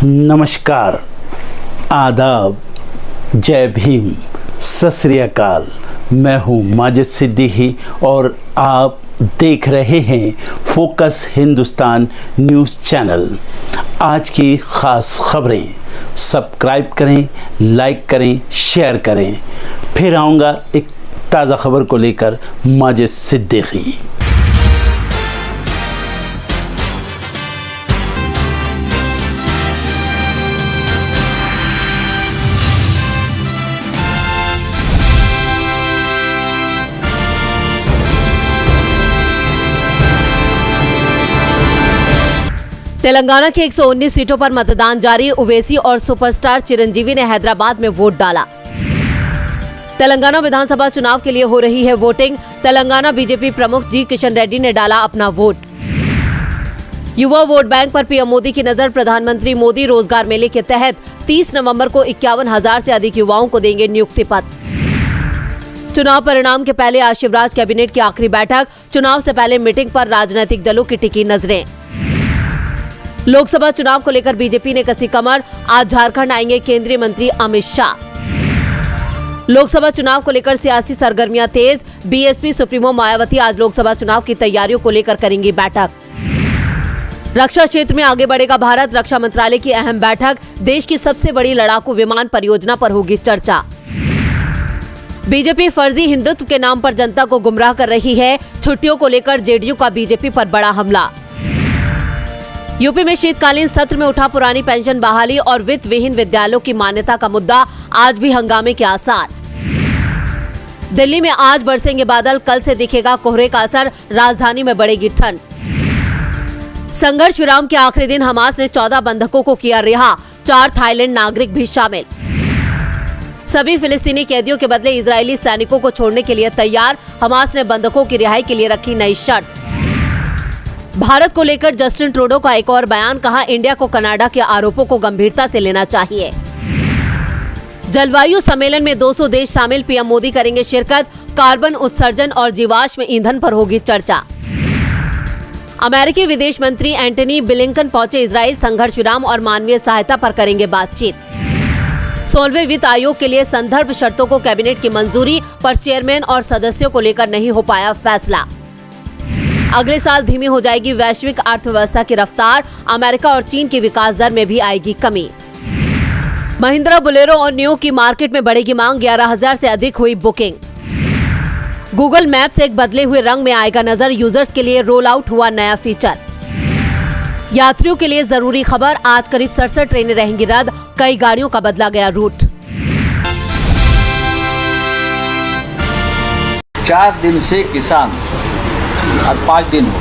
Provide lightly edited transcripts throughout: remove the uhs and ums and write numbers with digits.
नमस्कार, आदाब, जय भीम, सत श्री अकाल। मैं हूँ माजिद सिद्दीकी और आप देख रहे हैं फोकस हिंदुस्तान न्यूज़ चैनल। आज की ख़ास खबरें सब्सक्राइब करें, लाइक करें, शेयर करें। फिर आऊँगा एक ताज़ा खबर को लेकर माजिद सिद्दीकी। तेलंगाना की 119 सीटों पर मतदान जारी। ओवैसी और सुपरस्टार चिरंजीवी ने हैदराबाद में वोट डाला। तेलंगाना विधानसभा चुनाव के लिए हो रही है वोटिंग। तेलंगाना बीजेपी प्रमुख जी किशन रेड्डी ने डाला अपना वोट। युवा वोट बैंक पर पीएम मोदी की नजर। प्रधानमंत्री मोदी रोजगार मेले के तहत 30 नवंबर को 51,000 से अधिक युवाओं को देंगे नियुक्ति पत्र। चुनाव परिणाम के पहले आज शिवराज कैबिनेट की आखिरी बैठक। चुनाव से पहले मीटिंग पर राजनीतिक दलों की टिकी नजरें। लोकसभा चुनाव को लेकर बीजेपी ने कसी कमर। आज झारखंड आएंगे केंद्रीय मंत्री अमित शाह। लोकसभा चुनाव को लेकर सियासी सरगर्मियां तेज। बीएसपी सुप्रीमो मायावती आज लोकसभा चुनाव की तैयारियों को लेकर करेंगी बैठक। रक्षा क्षेत्र में आगे बढ़ेगा भारत। रक्षा मंत्रालय की अहम बैठक। देश की सबसे बड़ी लड़ाकू विमान परियोजना पर होगी चर्चा। बीजेपी फर्जी हिंदुत्व के नाम पर जनता को गुमराह कर रही है। छुट्टियों को लेकर जेडीयू का बीजेपी पर बड़ा हमला। यूपी में शीतकालीन सत्र में उठा पुरानी पेंशन बहाली और वित्त विहीन विद्यालयों की मान्यता का मुद्दा। आज भी हंगामे के आसार। दिल्ली में आज बरसेंगे बादल। कल से दिखेगा कोहरे का असर। राजधानी में बढ़ेगी ठंड। संघर्ष विराम के आखिरी दिन हमास ने 14 बंधकों को किया रिहा। 4 थाईलैंड नागरिक भी शामिल। सभी फिलिस्तीनी कैदियों के बदले इजरायली सैनिकों को छोड़ने के लिए तैयार। हमास ने बंधकों की रिहाई के लिए रखी नई शर्त। भारत को लेकर जस्टिन ट्रूडो का एक और बयान। कहा, इंडिया को कनाडा के आरोपों को गंभीरता से लेना चाहिए। जलवायु सम्मेलन में 200 देश शामिल। पीएम मोदी करेंगे शिरकत। कार्बन उत्सर्जन और जीवाश्म ईंधन पर होगी चर्चा। अमेरिकी विदेश मंत्री एंटनी ब्लिंकन पहुंचे इजराइल। संघर्ष विराम और मानवीय सहायता पर करेंगे बातचीत। 16वें वित्त आयोग के लिए संदर्भ शर्तों को कैबिनेट की मंजूरी, पर चेयरमैन और सदस्यों को लेकर नहीं हो पाया फैसला। अगले साल धीमी हो जाएगी वैश्विक अर्थव्यवस्था की रफ्तार। अमेरिका और चीन की विकास दर में भी आएगी कमी। महिंद्रा बोलेरो और नियो की मार्केट में बढ़ेगी मांग। 11,000 से अधिक हुई बुकिंग। गूगल मैप्स एक बदले हुए रंग में आएगा नजर। यूजर्स के लिए रोल आउट हुआ नया फीचर। यात्रियों के लिए जरूरी खबर। आज करीब 67 ट्रेनें रहेंगी रद्द। कई गाड़ियों का बदला गया रूट। 4 दिन से किसान, आज 5 दिन हो,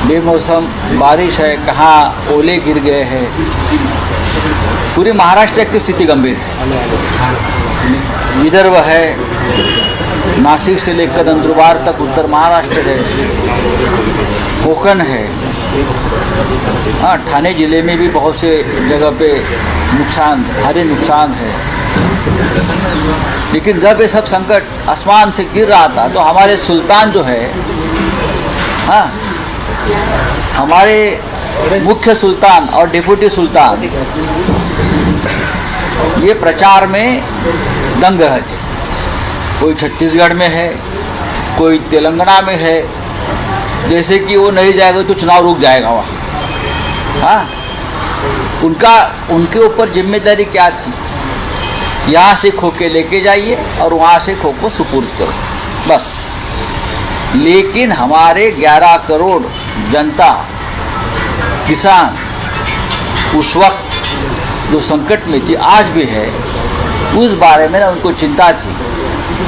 बेमौसम बारिश है, कहाँ ओले गिर गए हैं। पूरी महाराष्ट्र की स्थिति गंभीर है। विदर्भ है, नासिक से लेकर नंदुरबार तक उत्तर महाराष्ट्र है, कोकण है। हाँ, ठाणे जिले में भी बहुत से जगह पे नुकसान, भारी नुकसान है। लेकिन जब ये सब संकट आसमान से गिर रहा था तो हमारे सुल्तान जो है, हाँ, हमारे मुख्य सुल्तान और डिप्टी सुल्तान ये प्रचार में दंग रहे थे। कोई छत्तीसगढ़ में है, कोई तेलंगाना में है, जैसे कि वो नहीं जाएगा तो चुनाव रुक जाएगा वहाँ। हाँ, उनके ऊपर जिम्मेदारी क्या थी? यहाँ से खो के लेके जाइए और वहाँ से खो को सुपुर्द करो, बस। लेकिन हमारे 11 करोड़ जनता, किसान उस वक्त जो संकट में थी, आज भी है, उस बारे में ना उनको चिंता थी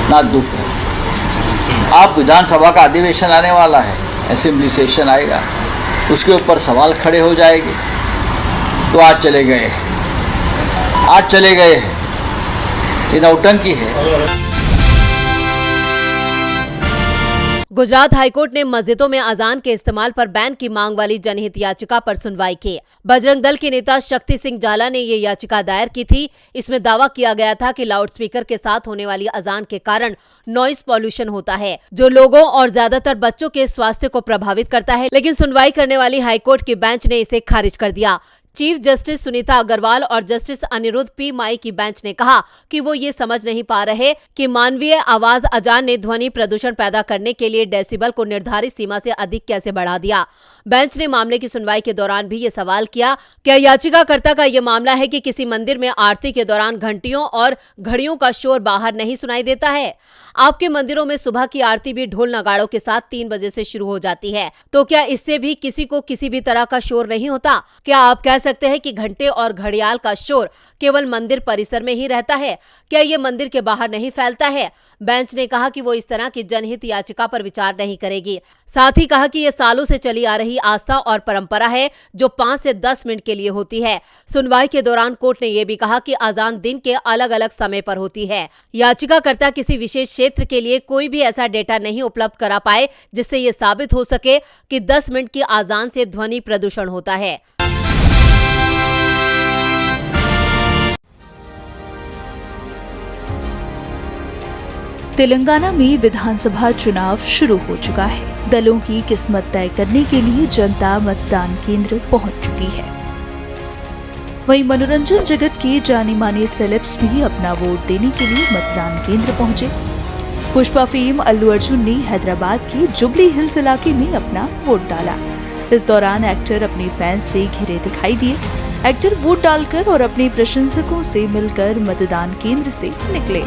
ना दुख था। अब विधानसभा का अधिवेशन आने वाला है, असेंबली सेशन आएगा, उसके ऊपर सवाल खड़े हो जाएंगे। तो आज चले गए हैं, ये नौटंकी है। गुजरात हाईकोर्ट ने मस्जिदों में अजान के इस्तेमाल पर बैन की मांग वाली जनहित याचिका पर सुनवाई की। बजरंग दल के नेता शक्ति सिंह जाला ने ये याचिका दायर की थी। इसमें दावा किया गया था कि लाउडस्पीकर के साथ होने वाली अजान के कारण नॉइस पॉल्यूशन होता है, जो लोगों और ज्यादातर बच्चों के स्वास्थ्य को प्रभावित करता है। लेकिन सुनवाई करने वाली हाईकोर्ट की बेंच ने इसे खारिज कर दिया। चीफ जस्टिस सुनीता अग्रवाल और जस्टिस अनिरुद्ध पी माई की बेंच ने कहा कि वो ये समझ नहीं पा रहे कि मानवीय आवाज अजान ने ध्वनि प्रदूषण पैदा करने के लिए डेसिबल को निर्धारित सीमा से अधिक कैसे बढ़ा दिया। बेंच ने मामले की सुनवाई के दौरान भी ये सवाल किया, क्या याचिकाकर्ता का ये मामला है कि किसी मंदिर में आरती के दौरान घंटियों और घड़ियों का शोर बाहर नहीं सुनाई देता है? आपके मंदिरों में सुबह की आरती भी ढोल नगाड़ों के साथ 3 बजे से शुरू हो जाती है, तो क्या इससे भी किसी को किसी भी तरह का शोर नहीं होता? क्या आप कह सकते हैं कि घंटे और घड़ियाल का शोर केवल मंदिर परिसर में ही रहता है? क्या ये मंदिर के बाहर नहीं फैलता है? बेंच ने कहा कि वो इस तरह की जनहित याचिका पर विचार नहीं करेगी। साथ ही कहा कि ये सालों से चली आ रही आस्था और परंपरा है जो 5 से 10 मिनट के लिए होती है। सुनवाई के दौरान कोर्ट ने यह भी कहा कि अजान दिन के अलग अलग समय पर होती है। याचिकाकर्ता किसी विशेष क्षेत्र के लिए कोई भी ऐसा डेटा नहीं उपलब्ध करा पाए जिससे ये साबित हो सके कि 10 मिनट की अजान से ध्वनि प्रदूषण होता है। तेलंगाना में विधानसभा चुनाव शुरू हो चुका है। दलों की किस्मत तय करने के लिए जनता मतदान केंद्र पहुंच चुकी है। वहीं मनोरंजन जगत के जाने माने सेलेब्स भी अपना वोट देने के लिए मतदान केंद्र पहुंचे। पुष्पा फेम अल्लू अर्जुन ने हैदराबाद के जुबली हिल्स इलाके में अपना वोट डाला। इस दौरान एक्टर अपने फैंस से घिरे दिखाई दिए। एक्टर वोट डालकर और अपने प्रशंसकों से मिलकर मतदान केंद्र से निकले।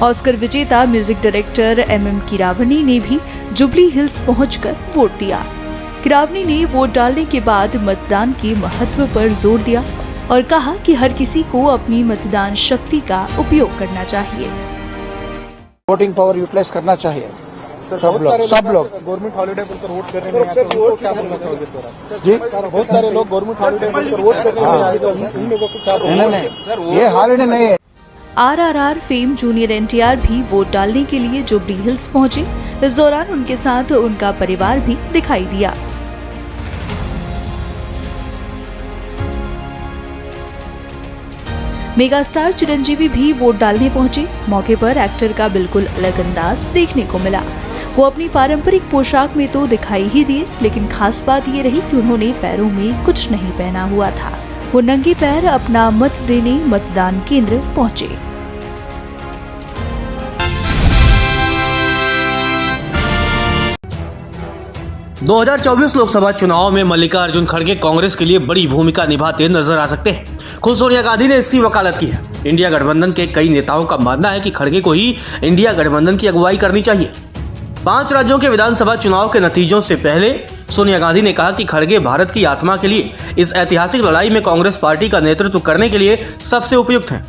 ऑस्कर विजेता म्यूजिक डायरेक्टर एम कीरावनी ने भी जुबली हिल्स पहुंचकर वोट दिया। कीरावनी ने वोट डालने के बाद मतदान के महत्व पर जोर दिया और कहा कि हर किसी को अपनी मतदान शक्ति का उपयोग करना चाहिए। वोटिंग पावर यूटिलाइज करना चाहिए। सब लोग गवर्नमेंट हॉलिडे पर वोट करने नहीं आते, उनको क्या बोलना चाहोगे सर? जी बहुत सारे लोग गवर्नमेंट हॉलिडे पर वोट करने नहीं आते, उन लोगों को क्या बोलना? नहीं, ये हॉलिडे नहीं है। आरआरआर फेम जूनियर एनटीआर भी वोट डालने के लिए जुबली हिल्स पहुंचे। इस दौरान उनके साथ उनका परिवार भी दिखाई दिया। मेगास्टार चिरंजीवी भी वोट डालने पहुंचे। मौके पर एक्टर का बिल्कुल अलग अंदाज देखने को मिला। वो अपनी पारंपरिक पोशाक में तो दिखाई ही दिए, लेकिन खास बात ये रही कि उन्होंने पैरों में कुछ नहीं पहना हुआ था। वो नंगे पैर अपना मत देने मतदान केंद्र पहुंचे। – 2024 लोकसभा चुनाव में मल्लिकार्जुन खड़गे कांग्रेस के लिए बड़ी भूमिका निभाते नजर आ सकते हैं। खुद सोनिया गांधी ने इसकी वकालत की है। इंडिया गठबंधन के कई नेताओं का मानना है कि खड़गे को ही इंडिया गठबंधन की अगुवाई करनी चाहिए। 5 राज्यों के विधानसभा चुनाव के नतीजों से पहले सोनिया गांधी ने कहा कि खड़गे भारत की आत्मा के लिए इस ऐतिहासिक लड़ाई में कांग्रेस पार्टी का नेतृत्व करने के लिए सबसे उपयुक्त हैं।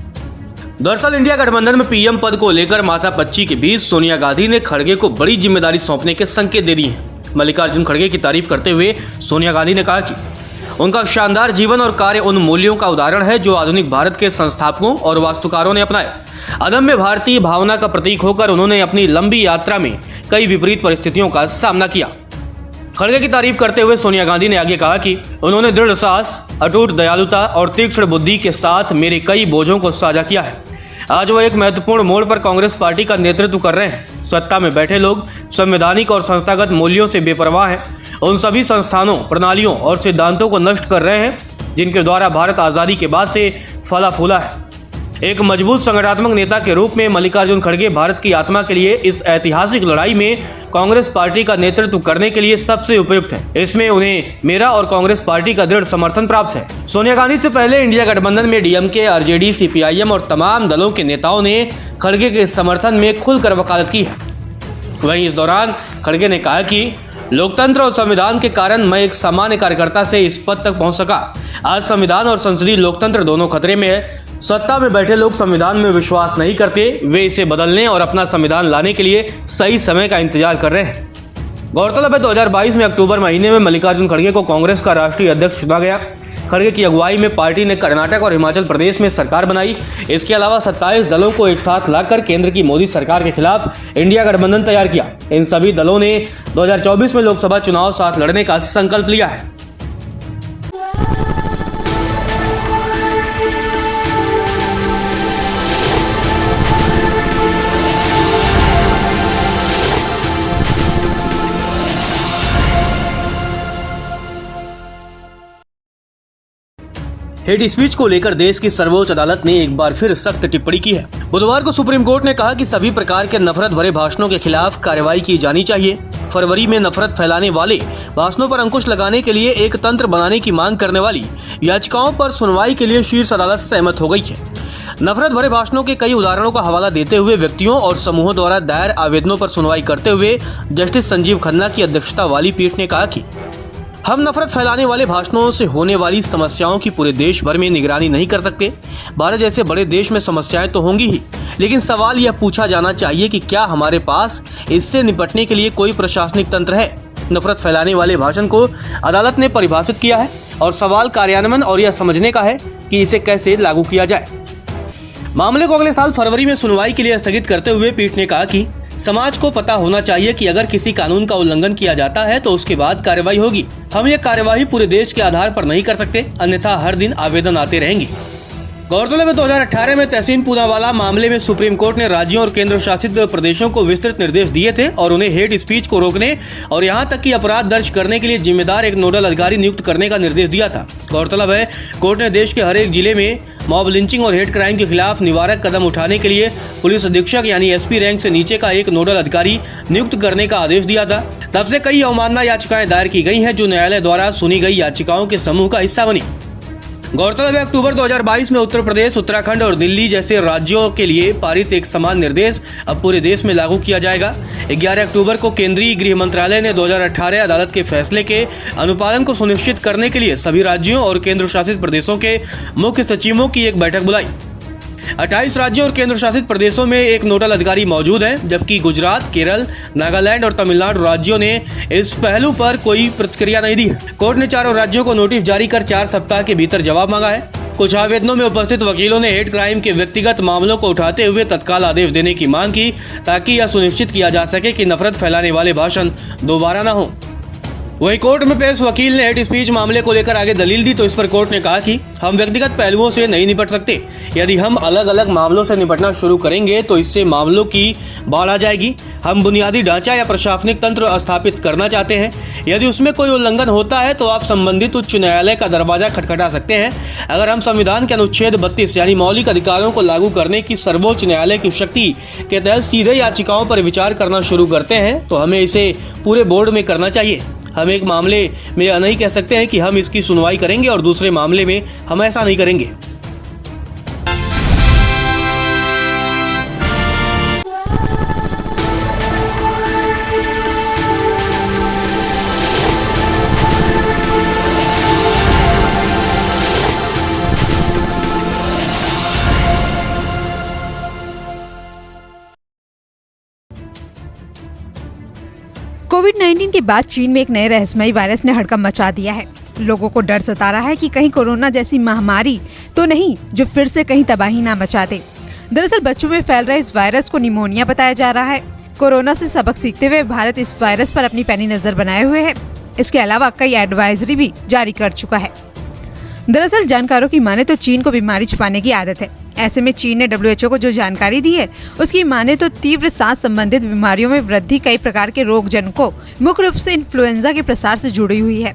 दरअसल इंडिया गठबंधन में पीएम पद को लेकर माथापच्ची के बीच सोनिया गांधी ने खड़गे को बड़ी जिम्मेदारी सौंपने के संकेत दे दिए हैं। मल्लिकार्जुन खड़गे की तारीफ करते हुए सोनिया गांधी ने कहा कि उनका शानदार जीवन और कार्य उन मूल्यों का उदाहरण है जो आधुनिक भारत के संस्थापकों और वास्तुकारों ने अपनाए। अदम्य भारतीय भावना का प्रतीक होकर उन्होंने अपनी लंबी यात्रा में कई विपरीत परिस्थितियों का सामना किया। खड़गे की तारीफ करते हुए सोनिया गांधी ने आगे कहा कि उन्होंने दृढ़ साहस, अटूट दयालुता और तीक्ष्ण बुद्धि के साथ मेरे कई बोझों को साझा किया है। आज वो एक महत्वपूर्ण मोड़ पर कांग्रेस पार्टी का नेतृत्व कर रहे हैं। सत्ता में बैठे लोग संवैधानिक और संस्थागत मूल्यों से बेपरवाह हैं। उन सभी संस्थानों, प्रणालियों और सिद्धांतों को नष्ट कर रहे हैं जिनके द्वारा भारत आज़ादी के बाद से फला फूला है। एक मजबूत संगठनात्मक नेता के रूप में मल्लिकार्जुन खड़गे भारत की आत्मा के लिए इस ऐतिहासिक लड़ाई में कांग्रेस पार्टी का नेतृत्व करने के लिए सबसे उपयुक्त है। इसमें उन्हें मेरा और कांग्रेस पार्टी का दृढ़ समर्थन प्राप्त है। सोनिया गांधी से पहले इंडिया गठबंधन में डीएमके, आरजेडी, सीपीआईएम और तमाम दलों के नेताओं ने खड़गे के समर्थन में खुलकर वकालत की है। वहीं इस दौरान खड़गे ने कहा कि लोकतंत्र और संविधान के कारण मैं एक सामान्य कार्यकर्ता से इस पद तक पहुंच सका। आज संविधान और संसदीय लोकतंत्र दोनों खतरे में है। सत्ता में बैठे लोग संविधान में विश्वास नहीं करते, वे इसे बदलने और अपना संविधान लाने के लिए सही समय का इंतजार कर रहे हैं। गौरतलब है 2022 में अक्टूबर महीने में मल्लिकार्जुन खड़गे को कांग्रेस का राष्ट्रीय अध्यक्ष चुना गया। खड़गे की अगुवाई में पार्टी ने कर्नाटक और हिमाचल प्रदेश में सरकार बनाई। इसके अलावा 27 दलों को एक साथ लाकर केंद्र की मोदी सरकार के खिलाफ इंडिया गठबंधन तैयार किया। इन सभी दलों ने 2024 में लोकसभा चुनाव साथ लड़ने का संकल्प लिया है। हेट स्पीच को लेकर देश की सर्वोच्च अदालत ने एक बार फिर सख्त टिप्पणी की है। बुधवार को सुप्रीम कोर्ट ने कहा कि सभी प्रकार के नफरत भरे भाषणों के खिलाफ कार्रवाई की जानी चाहिए। फरवरी में नफरत फैलाने वाले भाषणों पर अंकुश लगाने के लिए एक तंत्र बनाने की मांग करने वाली याचिकाओं पर सुनवाई के लिए शीर्ष अदालत सहमत हो गई है। नफरत भरे भाषणों के कई उदाहरणों का हवाला देते हुए व्यक्तियों और समूहों द्वारा दायर आवेदनों पर सुनवाई करते हुए जस्टिस संजीव खन्ना की अध्यक्षता वाली पीठ ने कहा कि हम नफरत फैलाने वाले भाषणों से होने वाली समस्याओं की पूरे देश भर में निगरानी नहीं कर सकते। भारत जैसे बड़े देश में समस्याएं तो होंगी ही, लेकिन सवाल यह पूछा जाना चाहिए कि क्या हमारे पास इससे निपटने के लिए कोई प्रशासनिक तंत्र है। नफरत फैलाने वाले भाषण को अदालत ने परिभाषित किया है और सवाल कार्यान्वयन और यह समझने का है कि इसे कैसे लागू किया जाए। मामले को अगले साल फरवरी में सुनवाई के लिए स्थगित करते हुए पीठ ने कहा कि समाज को पता होना चाहिए कि अगर किसी कानून का उल्लंघन किया जाता है तो उसके बाद कार्रवाई होगी। हम ये कार्यवाही पूरे देश के आधार पर नहीं कर सकते, अन्यथा हर दिन आवेदन आते रहेंगे। गौरतलब है 2018 में तहसीन पूनावाला मामले में सुप्रीम कोर्ट ने राज्यों और केंद्र शासित प्रदेशों को विस्तृत निर्देश दिए थे और उन्हें हेट स्पीच को रोकने और यहां तक कि अपराध दर्ज करने के लिए जिम्मेदार एक नोडल अधिकारी नियुक्त करने का निर्देश दिया था। गौरतलब है कोर्ट ने देश के हर एक जिले में मॉब लिंचिंग और हेट क्राइम के खिलाफ निवारक कदम उठाने के लिए पुलिस अधीक्षक यानी एसपी रैंक से नीचे का एक नोडल अधिकारी नियुक्त करने का आदेश दिया था। तब से कई अवमानना याचिकाएं दायर की गई हैं जो न्यायालय द्वारा सुनी गई याचिकाओं के समूह का हिस्सा बनी। गौरतलब है अक्टूबर 2022 में उत्तर प्रदेश, उत्तराखंड और दिल्ली जैसे राज्यों के लिए पारित एक समान निर्देश अब पूरे देश में लागू किया जाएगा। 11 अक्टूबर को केंद्रीय गृह मंत्रालय ने 2018 अदालत के फैसले के अनुपालन को सुनिश्चित करने के लिए सभी राज्यों और केंद्र शासित प्रदेशों के मुख्य सचिवों की एक बैठक बुलाई। 28 राज्यों और केंद्र शासित प्रदेशों में एक नोडल अधिकारी मौजूद हैं, जबकि गुजरात, केरल, नागालैंड और तमिलनाडु राज्यों ने इस पहलू पर कोई प्रतिक्रिया नहीं दी। कोर्ट ने चारों राज्यों को नोटिस जारी कर 4 सप्ताह के भीतर जवाब मांगा है। कुछ आवेदनों में उपस्थित वकीलों ने हेट क्राइम के व्यक्तिगत मामलों को उठाते हुए तत्काल आदेश देने की मांग की ताकि यह सुनिश्चित किया जा सके कि नफरत फैलाने वाले भाषण दोबारा न हो। वहीं कोर्ट में पेश वकील ने हेट स्पीच मामले को लेकर आगे दलील दी तो इस पर कोर्ट ने कहा कि हम व्यक्तिगत पहलुओं से नहीं निपट सकते। यदि हम अलग अलग मामलों से निपटना शुरू करेंगे तो इससे मामलों की बाढ़ आ जाएगी। हम बुनियादी ढांचा या प्रशासनिक तंत्र स्थापित करना चाहते हैं। यदि उसमें कोई उल्लंघन होता है तो आप संबंधित उच्च न्यायालय का दरवाजा खटखटा सकते हैं। अगर हम संविधान के अनुच्छेद 32 यानी मौलिक अधिकारों को लागू करने की सर्वोच्च न्यायालय की शक्ति के तहत सीधे याचिकाओं पर विचार करना शुरू करते हैं तो हमें इसे पूरे बोर्ड में करना चाहिए। हम एक मामले में यह नहीं कह सकते हैं कि हम इसकी सुनवाई करेंगे और दूसरे मामले में हम ऐसा नहीं करेंगे। कोविड-19 के बाद चीन में एक नए रहस्यमयी वायरस ने हड़कंप मचा दिया है। लोगों को डर सता रहा है कि कहीं कोरोना जैसी महामारी तो नहीं जो फिर से कहीं तबाही ना मचा दे। दरअसल बच्चों में फैल रहे इस वायरस को निमोनिया बताया जा रहा है। कोरोना से सबक सीखते हुए भारत इस वायरस पर अपनी पैनी नजर बनाए हुए है। इसके अलावा कई एडवाइजरी भी जारी कर चुका है। दरअसल जानकारों की माने तो चीन को बीमारी छुपाने की आदत है। ऐसे में चीन ने WHO को जो जानकारी दी है उसकी माने तो तीव्र सांस संबंधित बीमारियों में वृद्धि कई प्रकार के रोगजनकों मुख्य रूप से इन्फ्लुएंजा के प्रसार से जुड़ी हुई है।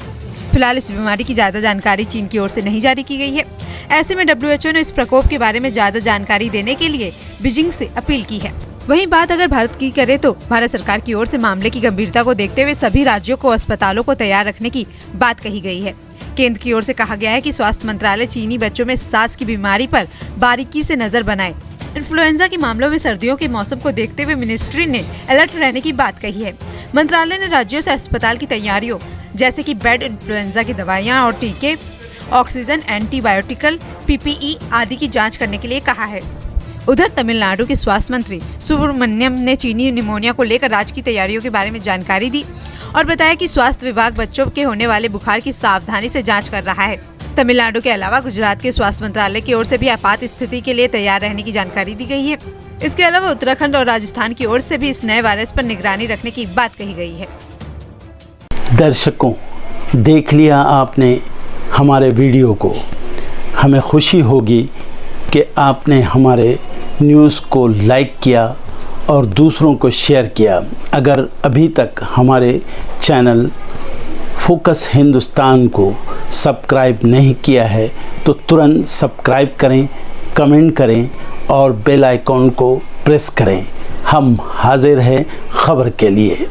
फिलहाल इस बीमारी की ज्यादा जानकारी चीन की ओर से नहीं जारी की गई है। ऐसे में WHO ने इस प्रकोप के बारे में ज्यादा जानकारी देने के लिए बीजिंग से अपील की है। वहीं बात अगर भारत की करे तो भारत सरकार की ओर से मामले की गंभीरता को देखते हुए सभी राज्यों को अस्पतालों को तैयार रखने की बात कही गई है। केंद्र की ओर से कहा गया है कि स्वास्थ्य मंत्रालय चीनी बच्चों में सांस की बीमारी पर बारीकी से नजर बनाए। इन्फ्लुएंजा के मामलों में सर्दियों के मौसम को देखते हुए मिनिस्ट्री ने अलर्ट रहने की बात कही है। मंत्रालय ने राज्यों से अस्पताल की तैयारियों जैसे कि बेड, इन्फ्लुएंजा की दवाइयां और टीके, ऑक्सीजन, एंटीबायोटिकल, PPE आदि की जाँच करने के लिए कहा है। उधर तमिलनाडु के स्वास्थ्य मंत्री सुब्रमण्यम ने चीनी निमोनिया को लेकर राज्य की तैयारियों के बारे में जानकारी दी और बताया कि स्वास्थ्य विभाग बच्चों के होने वाले बुखार की सावधानी से जांच कर रहा है। तमिलनाडु के अलावा गुजरात के स्वास्थ्य मंत्रालय की ओर से भी आपात स्थिति के लिए तैयार रहने की जानकारी दी गई है। इसके अलावा उत्तराखंड और राजस्थान की ओर से भी इस नए वायरस पर निगरानी रखने की बात कही गई है। दर्शकों, देख लिया आपने हमारे वीडियो को। हमें खुशी होगी कि आपने हमारे न्यूज़ को लाइक किया और दूसरों को शेयर किया। अगर अभी तक हमारे चैनल फोकस हिंदुस्तान को सब्सक्राइब नहीं किया है तो तुरंत सब्सक्राइब करें, कमेंट करें और बेल आइकॉन को प्रेस करें। हम हाजिर हैं खबर के लिए।